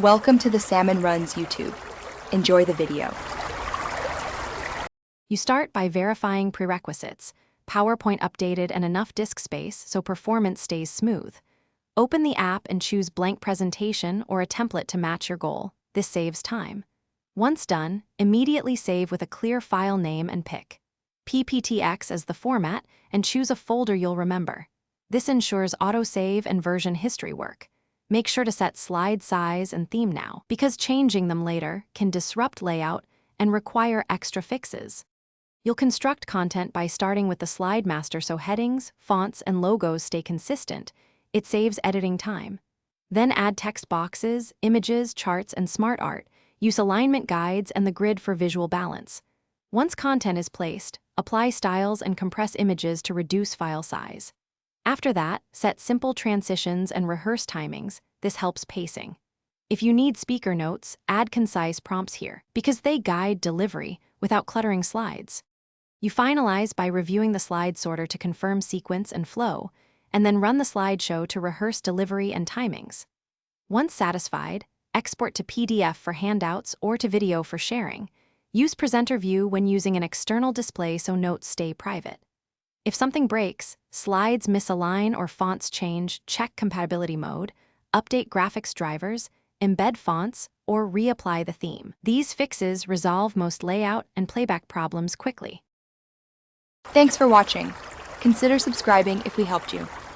Welcome to the Salmon Runs YouTube. Enjoy the video. You start by verifying prerequisites, PowerPoint updated and enough disk space so performance stays smooth. Open the app and choose blank presentation or a template to match your goal. This saves time. Once done, immediately save with a clear file name and pick PPTX as the format and choose a folder you'll remember. This ensures autosave and version history work. Make sure to set slide size and theme now, because changing them later can disrupt layout and require extra fixes. You'll construct content by starting with the slide master so headings, fonts, and logos stay consistent. It saves editing time. Then add text boxes, images, charts, and smart art. Use alignment guides and the grid for visual balance. Once content is placed, apply styles and compress images to reduce file size. After that, set simple transitions and rehearse timings. This helps pacing. If you need speaker notes, add concise prompts here, because they guide delivery without cluttering slides. You finalize by reviewing the slide sorter to confirm sequence and flow, and then run the slideshow to rehearse delivery and timings. Once satisfied, export to PDF for handouts or to video for sharing. Use Presenter View when using an external display so notes stay private. If something breaks, slides misalign or fonts change, check compatibility mode, update graphics drivers, embed fonts, or reapply the theme. These fixes resolve most layout and playback problems quickly. Thanks for watching. Consider subscribing if we helped you.